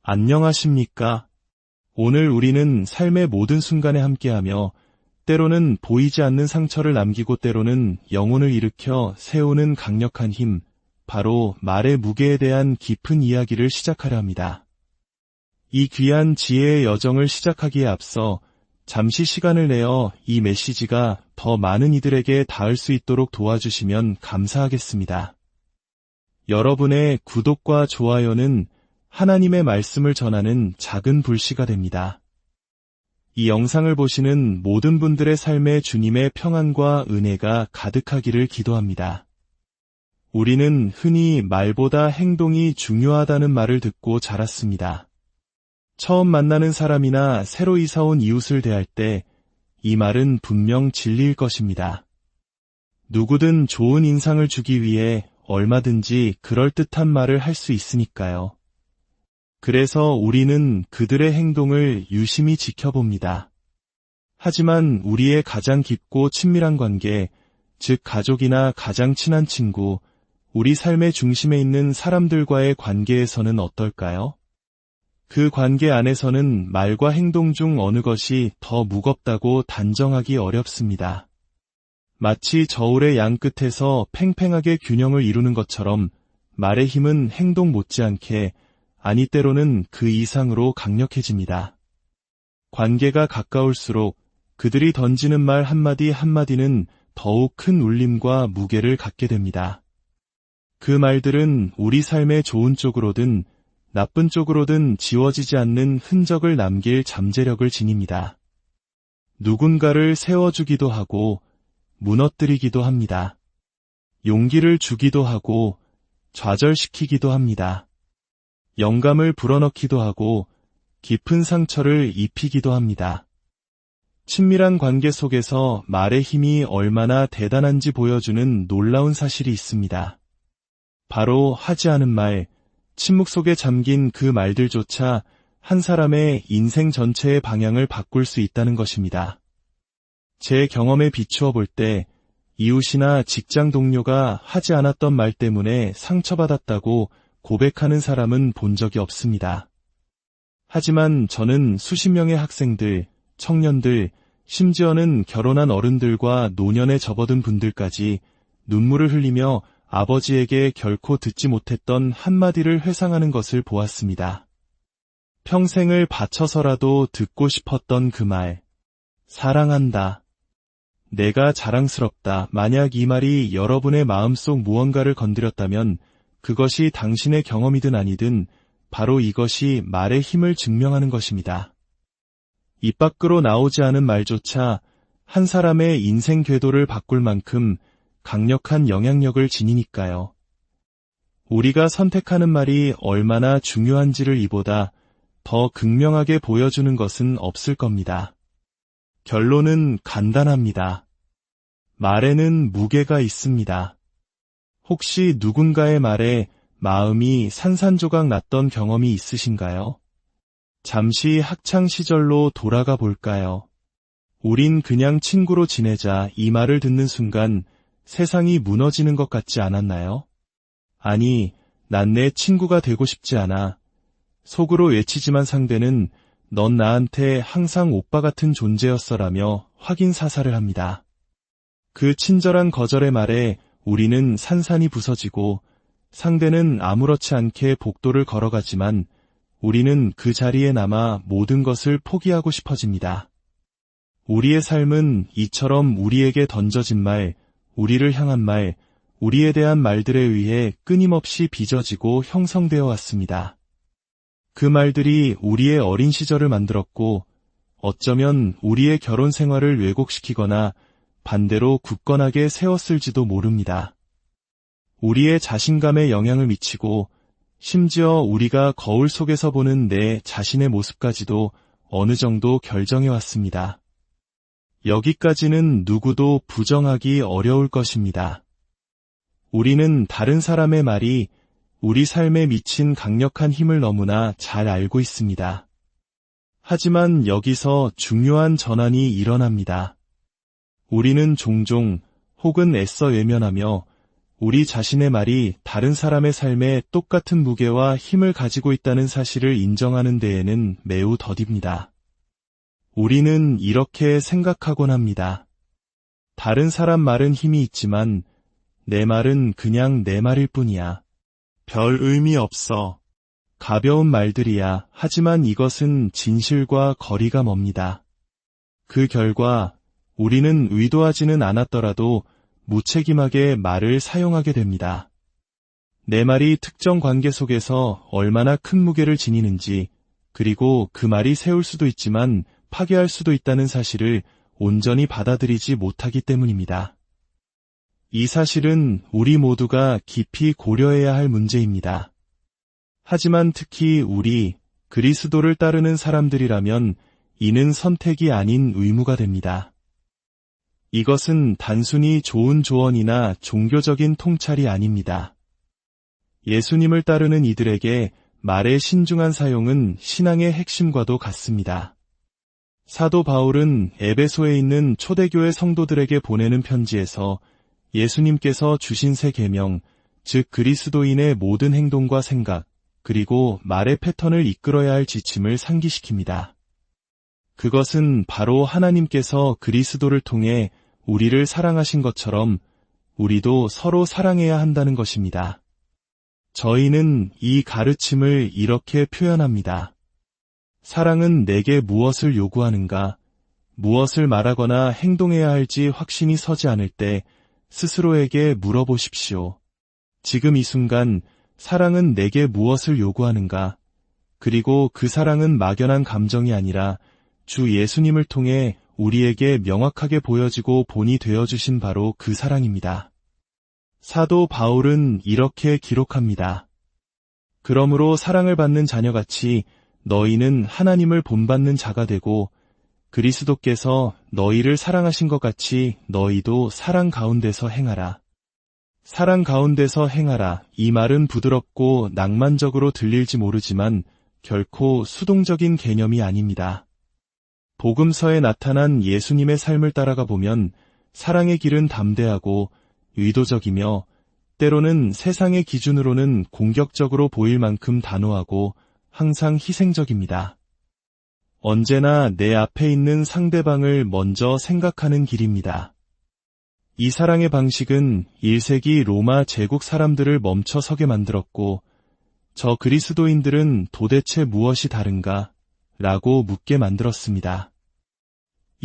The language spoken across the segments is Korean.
안녕하십니까? 오늘 우리는 삶의 모든 순간에 함께하며 때로는 보이지 않는 상처를 남기고 때로는 영혼을 일으켜 세우는 강력한 힘, 바로 말의 무게에 대한 깊은 이야기를 시작하려 합니다. 이 귀한 지혜의 여정을 시작하기에 앞서 잠시 시간을 내어 이 메시지가 더 많은 이들에게 닿을 수 있도록 도와주시면 감사하겠습니다. 여러분의 구독과 좋아요는 하나님의 말씀을 전하는 작은 불씨가 됩니다. 이 영상을 보시는 모든 분들의 삶에 주님의 평안과 은혜가 가득하기를 기도합니다. 우리는 흔히 말보다 행동이 중요하다는 말을 듣고 자랐습니다. 처음 만나는 사람이나 새로 이사온 이웃을 대할 때 이 말은 분명 진리일 것입니다. 누구든 좋은 인상을 주기 위해 얼마든지 그럴듯한 말을 할 수 있으니까요. 그래서 우리는 그들의 행동을 유심히 지켜봅니다. 하지만 우리의 가장 깊고 친밀한 관계, 즉 가족이나 가장 친한 친구, 우리 삶의 중심에 있는 사람들과의 관계에서는 어떨까요? 그 관계 안에서는 말과 행동 중 어느 것이 더 무겁다고 단정하기 어렵습니다. 마치 저울의 양 끝에서 팽팽하게 균형을 이루는 것처럼 말의 힘은 행동 못지않게, 아니 때로는 그 이상으로 강력해집니다. 관계가 가까울수록 그들이 던지는 말 한마디 한마디는 더욱 큰 울림과 무게를 갖게 됩니다. 그 말들은 우리 삶의 좋은 쪽으로든 나쁜 쪽으로든 지워지지 않는 흔적을 남길 잠재력을 지닙니다. 누군가를 세워주기도 하고 무너뜨리기도 합니다. 용기를 주기도 하고 좌절시키기도 합니다. 영감을 불어넣기도 하고 깊은 상처를 입히기도 합니다. 친밀한 관계 속에서 말의 힘이 얼마나 대단한지 보여주는 놀라운 사실이 있습니다. 바로 하지 않은 말, 침묵 속에 잠긴 그 말들조차 한 사람의 인생 전체의 방향을 바꿀 수 있다는 것입니다. 제 경험에 비추어 볼 때 이웃이나 직장 동료가 하지 않았던 말 때문에 상처받았다고 고백하는 사람은 본 적이 없습니다. 하지만 저는 수십 명의 학생들, 청년들, 심지어는 결혼한 어른들과 노년에 접어든 분들까지 눈물을 흘리며 아버지에게 결코 듣지 못했던 한마디를 회상하는 것을 보았습니다. 평생을 바쳐서라도 듣고 싶었던 그 말, 사랑한다. 내가 자랑스럽다. 만약 이 말이 여러분의 마음속 무언가를 건드렸다면 그것이 당신의 경험이든 아니든 바로 이것이 말의 힘을 증명하는 것입니다. 입 밖으로 나오지 않은 말조차 한 사람의 인생 궤도를 바꿀 만큼 강력한 영향력을 지니니까요. 우리가 선택하는 말이 얼마나 중요한지를 이보다 더 극명하게 보여주는 것은 없을 겁니다. 결론은 간단합니다. 말에는 무게가 있습니다. 혹시 누군가의 말에 마음이 산산조각 났던 경험이 있으신가요? 잠시 학창 시절로 돌아가 볼까요? 우린 그냥 친구로 지내자 이 말을 듣는 순간 세상이 무너지는 것 같지 않았나요? 아니, 난 내 친구가 되고 싶지 않아. 속으로 외치지만 상대는 넌 나한테 항상 오빠 같은 존재였어라며 확인 사살을 합니다. 그 친절한 거절의 말에 우리는 산산이 부서지고 상대는 아무렇지 않게 복도를 걸어가지만 우리는 그 자리에 남아 모든 것을 포기하고 싶어집니다. 우리의 삶은 이처럼 우리에게 던져진 말, 우리를 향한 말, 우리에 대한 말들에 의해 끊임없이 빚어지고 형성되어 왔습니다. 그 말들이 우리의 어린 시절을 만들었고 어쩌면 우리의 결혼 생활을 왜곡시키거나 반대로 굳건하게 세웠을지도 모릅니다. 우리의 자신감에 영향을 미치고 심지어 우리가 거울 속에서 보는 내 자신의 모습까지도 어느 정도 결정해왔습니다. 여기까지는 누구도 부정하기 어려울 것입니다. 우리는 다른 사람의 말이 우리 삶에 미친 강력한 힘을 너무나 잘 알고 있습니다. 하지만 여기서 중요한 전환이 일어납니다. 우리는 종종 혹은 애써 외면하며 우리 자신의 말이 다른 사람의 삶에 똑같은 무게와 힘을 가지고 있다는 사실을 인정하는 데에는 매우 더딥니다. 우리는 이렇게 생각하곤 합니다. 다른 사람 말은 힘이 있지만 내 말은 그냥 내 말일 뿐이야. 별 의미 없어. 가벼운 말들이야. 하지만 이것은 진실과 거리가 멉니다. 그 결과 우리는 의도하지는 않았더라도 무책임하게 말을 사용하게 됩니다. 내 말이 특정 관계 속에서 얼마나 큰 무게를 지니는지, 그리고 그 말이 세울 수도 있지만 파괴할 수도 있다는 사실을 온전히 받아들이지 못하기 때문입니다. 이 사실은 우리 모두가 깊이 고려해야 할 문제입니다. 하지만 특히 우리 그리스도를 따르는 사람들이라면 이는 선택이 아닌 의무가 됩니다. 이것은 단순히 좋은 조언이나 종교적인 통찰이 아닙니다. 예수님을 따르는 이들에게 말의 신중한 사용은 신앙의 핵심과도 같습니다. 사도 바울은 에베소에 있는 초대교회 성도들에게 보내는 편지에서 예수님께서 주신 새 계명, 즉 그리스도인의 모든 행동과 생각, 그리고 말의 패턴을 이끌어야 할 지침을 상기시킵니다. 그것은 바로 하나님께서 그리스도를 통해 우리를 사랑하신 것처럼 우리도 서로 사랑해야 한다는 것입니다. 저희는 이 가르침을 이렇게 표현합니다. 사랑은 내게 무엇을 요구하는가, 무엇을 말하거나 행동해야 할지 확신이 서지 않을 때 스스로에게 물어보십시오. 지금 이 순간 사랑은 내게 무엇을 요구하는가? 그리고 그 사랑은 막연한 감정이 아니라 주 예수님을 통해 우리에게 명확하게 보여지고 본이 되어주신 바로 그 사랑입니다. 사도 바울은 이렇게 기록합니다. 그러므로 사랑을 받는 자녀같이 너희는 하나님을 본받는 자가 되고 그리스도께서 너희를 사랑하신 것 같이 너희도 사랑 가운데서 행하라. 사랑 가운데서 행하라. 이 말은 부드럽고 낭만적으로 들릴지 모르지만 결코 수동적인 개념이 아닙니다. 복음서에 나타난 예수님의 삶을 따라가 보면 사랑의 길은 담대하고 의도적이며 때로는 세상의 기준으로는 공격적으로 보일 만큼 단호하고 항상 희생적입니다. 언제나 내 앞에 있는 상대방을 먼저 생각하는 길입니다. 이 사랑의 방식은 1세기 로마 제국 사람들을 멈춰서게 만들었고 저 그리스도인들은 도대체 무엇이 다른가? 라고 묻게 만들었습니다.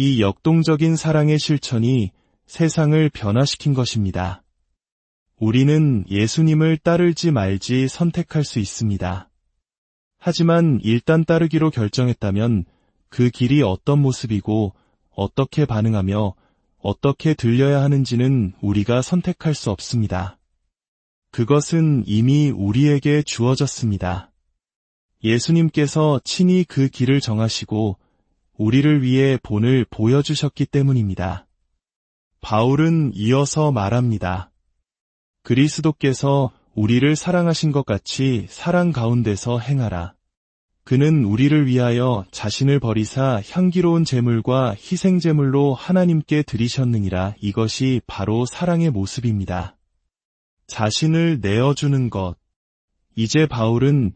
이 역동적인 사랑의 실천이 세상을 변화시킨 것입니다. 우리는 예수님을 따를지 말지 선택할 수 있습니다. 하지만 일단 따르기로 결정했다면 그 길이 어떤 모습이고 어떻게 반응하며 어떻게 들려야 하는지는 우리가 선택할 수 없습니다. 그것은 이미 우리에게 주어졌습니다. 예수님께서 친히 그 길을 정하시고 우리를 위해 본을 보여주셨기 때문입니다. 바울은 이어서 말합니다. 그리스도께서 우리를 사랑하신 것 같이 사랑 가운데서 행하라. 그는 우리를 위하여 자신을 버리사 향기로운 제물과 희생제물로 하나님께 드리셨느니라. 이것이 바로 사랑의 모습입니다. 자신을 내어주는 것. 이제 바울은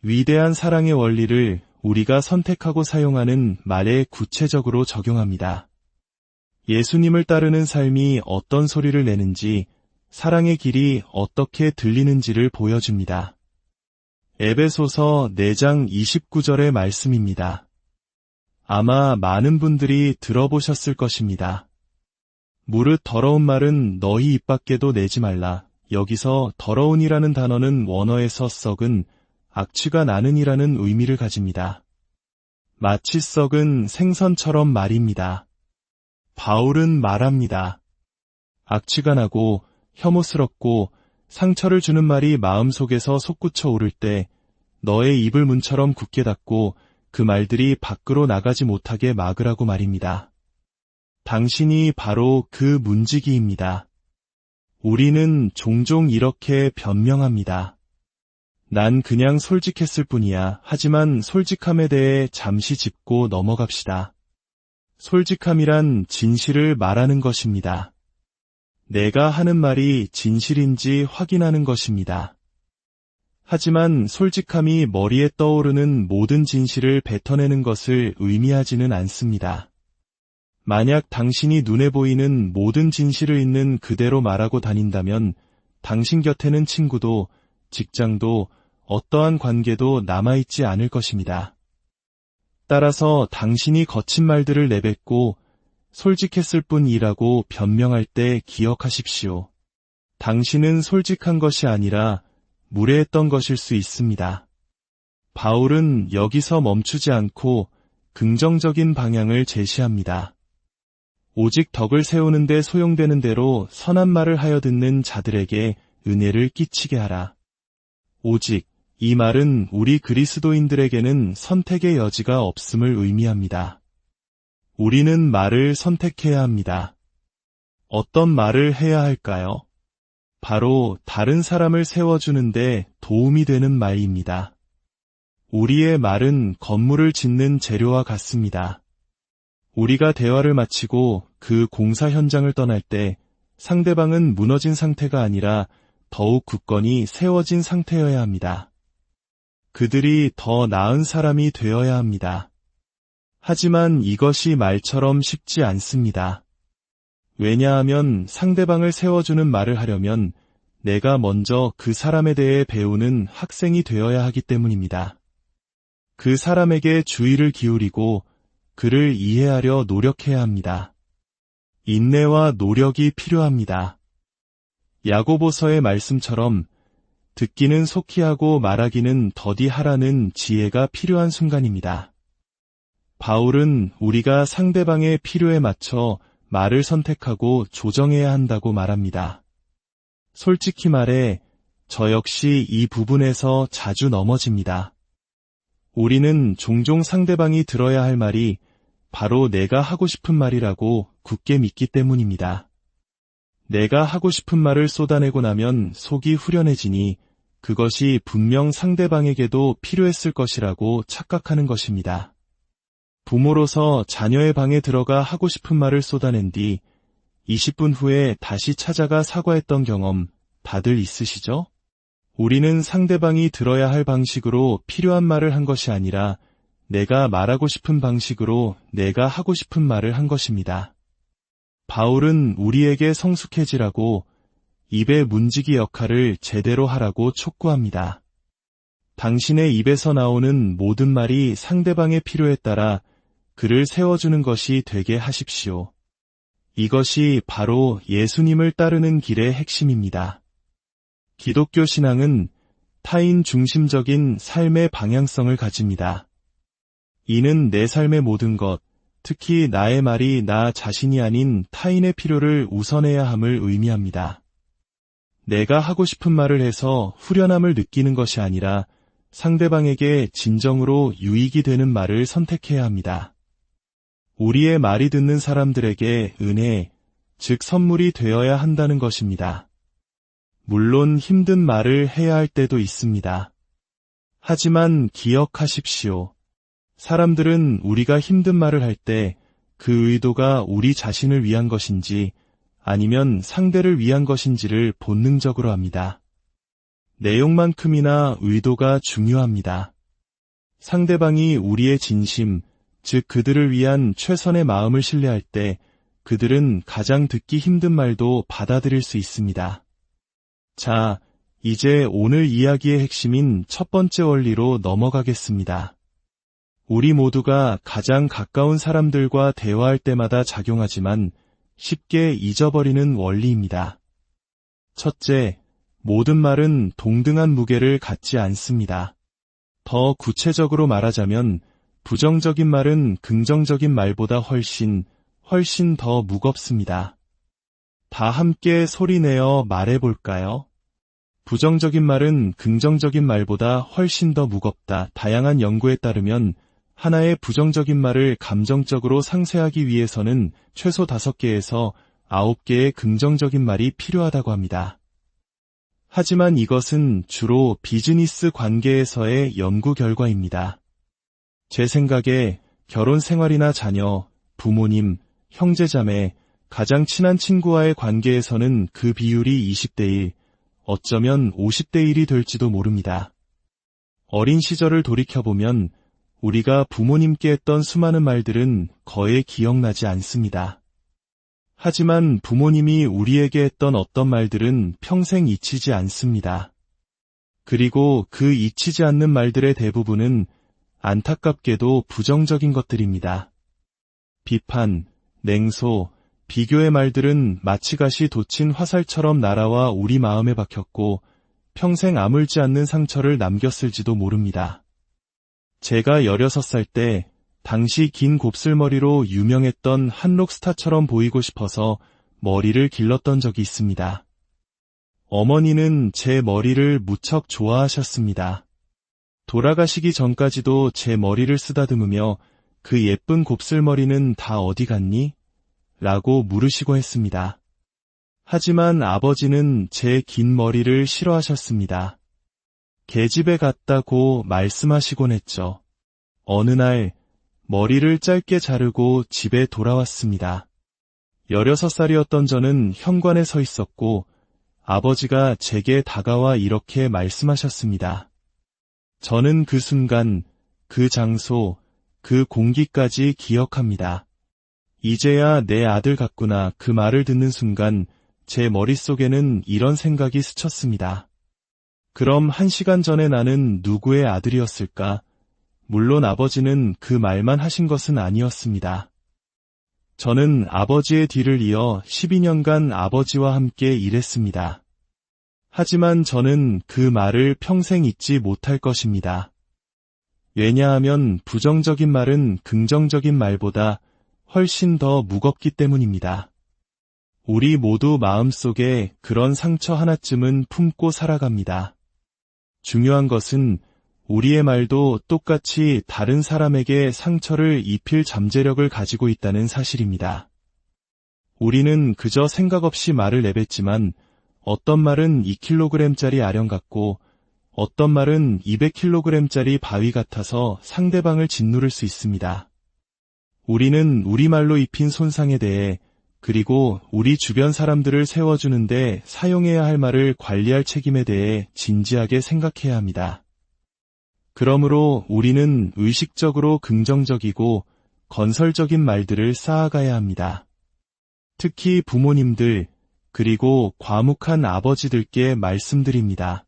위대한 사랑의 원리를 우리가 선택하고 사용하는 말에 구체적으로 적용합니다. 예수님을 따르는 삶이 어떤 소리를 내는지, 사랑의 길이 어떻게 들리는지를 보여줍니다. 에베소서 4장 29절의 말씀입니다. 아마 많은 분들이 들어보셨을 것입니다. 무릇 더러운 말은 너희 입 밖에도 내지 말라. 여기서 더러운이라는 단어는 원어에서 썩은, 악취가 나는이라는 의미를 가집니다. 마치 썩은 생선처럼 말입니다. 바울은 말합니다. 악취가 나고 혐오스럽고 상처를 주는 말이 마음속에서 솟구쳐 오를 때 너의 입을 문처럼 굳게 닫고 그 말들이 밖으로 나가지 못하게 막으라고 말입니다. 당신이 바로 그 문지기입니다. 우리는 종종 이렇게 변명합니다. 난 그냥 솔직했을 뿐이야. 하지만 솔직함에 대해 잠시 짚고 넘어갑시다. 솔직함이란 진실을 말하는 것입니다. 내가 하는 말이 진실인지 확인하는 것입니다. 하지만 솔직함이 머리에 떠오르는 모든 진실을 뱉어내는 것을 의미하지는 않습니다. 만약 당신이 눈에 보이는 모든 진실을 있는 그대로 말하고 다닌다면 당신 곁에는 친구도, 직장도, 어떠한 관계도 남아있지 않을 것입니다. 따라서 당신이 거친 말들을 내뱉고 솔직했을 뿐이라고 변명할 때 기억하십시오. 당신은 솔직한 것이 아니라 무례했던 것일 수 있습니다. 바울은 여기서 멈추지 않고 긍정적인 방향을 제시합니다. 오직 덕을 세우는 데 소용되는 대로 선한 말을 하여 듣는 자들에게 은혜를 끼치게 하라. 오직 이 말은 우리 그리스도인들에게는 선택의 여지가 없음을 의미합니다. 우리는 말을 선택해야 합니다. 어떤 말을 해야 할까요? 바로 다른 사람을 세워주는데 도움이 되는 말입니다. 우리의 말은 건물을 짓는 재료와 같습니다. 우리가 대화를 마치고 그 공사 현장을 떠날 때 상대방은 무너진 상태가 아니라 더욱 굳건히 세워진 상태여야 합니다. 그들이 더 나은 사람이 되어야 합니다. 하지만 이것이 말처럼 쉽지 않습니다. 왜냐하면 상대방을 세워주는 말을 하려면 내가 먼저 그 사람에 대해 배우는 학생이 되어야 하기 때문입니다. 그 사람에게 주의를 기울이고 그를 이해하려 노력해야 합니다. 인내와 노력이 필요합니다. 야고보서의 말씀처럼 듣기는 속히 하고 말하기는 더디 하라는 지혜가 필요한 순간입니다. 바울은 우리가 상대방의 필요에 맞춰 말을 선택하고 조정해야 한다고 말합니다. 솔직히 말해 저 역시 이 부분에서 자주 넘어집니다. 우리는 종종 상대방이 들어야 할 말이 바로 내가 하고 싶은 말이라고 굳게 믿기 때문입니다. 내가 하고 싶은 말을 쏟아내고 나면 속이 후련해지니 그것이 분명 상대방에게도 필요했을 것이라고 착각하는 것입니다. 부모로서 자녀의 방에 들어가 하고 싶은 말을 쏟아낸 뒤 20분 후에 다시 찾아가 사과했던 경험 다들 있으시죠? 우리는 상대방이 들어야 할 방식으로 필요한 말을 한 것이 아니라 내가 말하고 싶은 방식으로 내가 하고 싶은 말을 한 것입니다. 바울은 우리에게 성숙해지라고 입의 문지기 역할을 제대로 하라고 촉구합니다. 당신의 입에서 나오는 모든 말이 상대방의 필요에 따라 그를 세워주는 것이 되게 하십시오. 이것이 바로 예수님을 따르는 길의 핵심입니다. 기독교 신앙은 타인 중심적인 삶의 방향성을 가집니다. 이는 내 삶의 모든 것, 특히 나의 말이 나 자신이 아닌 타인의 필요를 우선해야 함을 의미합니다. 내가 하고 싶은 말을 해서 후련함을 느끼는 것이 아니라 상대방에게 진정으로 유익이 되는 말을 선택해야 합니다. 우리의 말이 듣는 사람들에게 은혜, 즉 선물이 되어야 한다는 것입니다. 물론 힘든 말을 해야 할 때도 있습니다. 하지만 기억하십시오. 사람들은 우리가 힘든 말을 할 때 그 의도가 우리 자신을 위한 것인지 아니면 상대를 위한 것인지를 본능적으로 합니다. 내용만큼이나 의도가 중요합니다. 상대방이 우리의 진심, 즉 그들을 위한 최선의 마음을 신뢰할 때 그들은 가장 듣기 힘든 말도 받아들일 수 있습니다. 자, 이제 오늘 이야기의 핵심인 첫 번째 원리로 넘어가겠습니다. 우리 모두가 가장 가까운 사람들과 대화할 때마다 작용하지만 쉽게 잊어버리는 원리입니다. 첫째, 모든 말은 동등한 무게를 갖지 않습니다. 더 구체적으로 말하자면 부정적인 말은 긍정적인 말보다 훨씬 더 무겁습니다. 다 함께 소리내어 말해볼까요? 부정적인 말은 긍정적인 말보다 훨씬 더 무겁다. 다양한 연구에 따르면 하나의 부정적인 말을 감정적으로 상쇄하기 위해서는 최소 5개에서 9개의 긍정적인 말이 필요하다고 합니다. 하지만 이것은 주로 비즈니스 관계에서의 연구 결과입니다. 제 생각에 결혼 생활이나 자녀, 부모님, 형제자매, 가장 친한 친구와의 관계에서는 그 비율이 20대 1, 어쩌면 50대 1이 될지도 모릅니다. 어린 시절을 돌이켜보면 우리가 부모님께 했던 수많은 말들은 거의 기억나지 않습니다. 하지만 부모님이 우리에게 했던 어떤 말들은 평생 잊히지 않습니다. 그리고 그 잊히지 않는 말들의 대부분은 안타깝게도 부정적인 것들입니다. 비판, 냉소, 비교의 말들은 마치가시 돋친 화살처럼 날아와 우리 마음에 박혔고 평생 아물지 않는 상처를 남겼을지도 모릅니다. 제가 16살 때 당시 긴 곱슬머리로 유명했던 한 록스타처럼 보이고 싶어서 머리를 길렀던 적이 있습니다. 어머니는 제 머리를 무척 좋아하셨습니다. 돌아가시기 전까지도 제 머리를 쓰다듬으며 그 예쁜 곱슬머리는 다 어디 갔니? 라고 물으시고 했습니다. 하지만 아버지는 제 긴 머리를 싫어하셨습니다. 계집애 같다고 말씀하시곤 했죠. 어느 날 머리를 짧게 자르고 집에 돌아왔습니다. 16살이었던 저는 현관에 서 있었고 아버지가 제게 다가와 이렇게 말씀하셨습니다. 저는 그 순간, 그 장소, 그 공기까지 기억합니다. 이제야 내 아들 같구나. 그 말을 듣는 순간 제 머릿속에는 이런 생각이 스쳤습니다. 그럼 1시간 전에 나는 누구의 아들이었을까? 물론 아버지는 그 말만 하신 것은 아니었습니다. 저는 아버지의 뒤를 이어 12년간 아버지와 함께 일했습니다. 하지만 저는 그 말을 평생 잊지 못할 것입니다. 왜냐하면 부정적인 말은 긍정적인 말보다 훨씬 더 무겁기 때문입니다. 우리 모두 마음속에 그런 상처 하나쯤은 품고 살아갑니다. 중요한 것은 우리의 말도 똑같이 다른 사람에게 상처를 입힐 잠재력을 가지고 있다는 사실입니다. 우리는 그저 생각 없이 말을 내뱉지만 어떤 말은 2kg짜리 아령 같고 어떤 말은 200kg짜리 바위 같아서 상대방을 짓누를 수 있습니다. 우리는 우리말로 입힌 손상에 대해 그리고 우리 주변 사람들을 세워주는데 사용해야 할 말을 관리할 책임에 대해 진지하게 생각해야 합니다. 그러므로 우리는 의식적으로 긍정적이고 건설적인 말들을 쌓아가야 합니다. 특히 부모님들, 그리고 과묵한 아버지들께 말씀드립니다.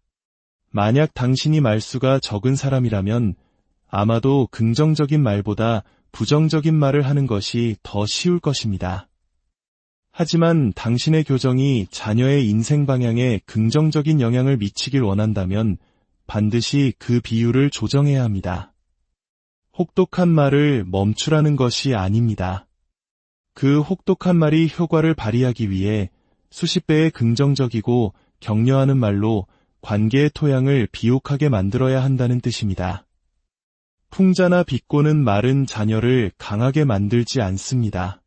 만약 당신이 말수가 적은 사람이라면 아마도 긍정적인 말보다 부정적인 말을 하는 것이 더 쉬울 것입니다. 하지만 당신의 교정이 자녀의 인생 방향에 긍정적인 영향을 미치길 원한다면 반드시 그 비율을 조정해야 합니다. 혹독한 말을 멈추라는 것이 아닙니다. 그 혹독한 말이 효과를 발휘하기 위해 수십 배의 긍정적이고 격려하는 말로 관계의 토양을 비옥하게 만들어야 한다는 뜻입니다. 풍자나 비꼬는 말은 자녀를 강하게 만들지 않습니다.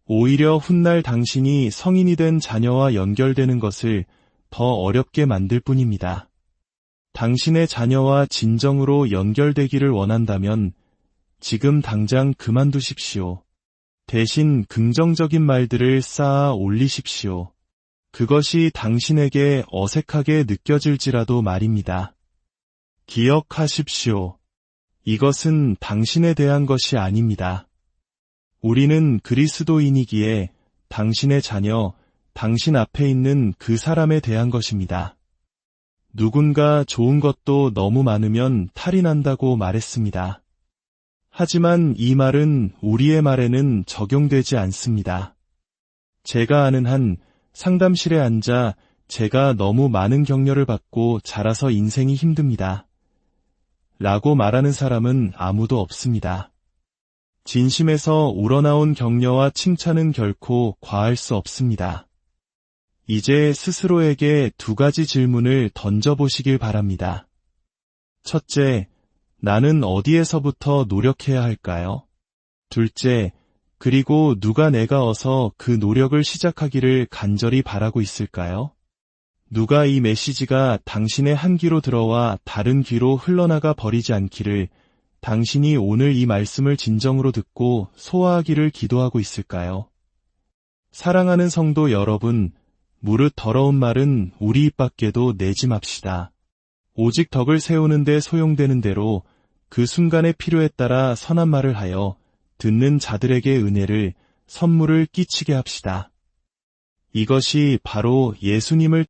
오히려 훗날 당신이 성인이 된 자녀와 연결되는 것을 더 어렵게 만들 뿐입니다. 당신의 자녀와 진정으로 연결되기를 원한다면 지금 당장 그만두십시오. 대신 긍정적인 말들을 쌓아 올리십시오. 그것이 당신에게 어색하게 느껴질지라도 말입니다. 기억하십시오. 이것은 당신에 대한 것이 아닙니다. 우리는 그리스도인이기에 당신의 자녀, 당신 앞에 있는 그 사람에 대한 것입니다. 누군가 좋은 것도 너무 많으면 탈이 난다고 말했습니다. 하지만 이 말은 우리의 말에는 적용되지 않습니다. 제가 아는 한 상담실에 앉아 제가 너무 많은 격려를 받고 자라서 인생이 힘듭니다. 라고 말하는 사람은 아무도 없습니다. 진심에서 우러나온 격려와 칭찬은 결코 과할 수 없습니다. 이제 스스로에게 2가지 질문을 던져보시길 바랍니다. 첫째, 나는 어디에서부터 노력해야 할까요? 둘째, 그리고 누가 내가 어서 그 노력을 시작하기를 간절히 바라고 있을까요? 누가 이 메시지가 당신의 한 귀로 들어와 다른 귀로 흘러나가 버리지 않기를 당신이 오늘 이 말씀을 진정으로 듣고 소화하기를 기도하고 있을까요? 사랑하는 성도 여러분, 무릇 더러운 말은 우리 입 밖에도 내지 맙시다. 오직 덕을 세우는 데 소용되는 대로 그 순간의 필요에 따라 선한 말을 하여 듣는 자들에게 은혜를, 선물을 끼치게 합시다. 이것이 바로 예수님을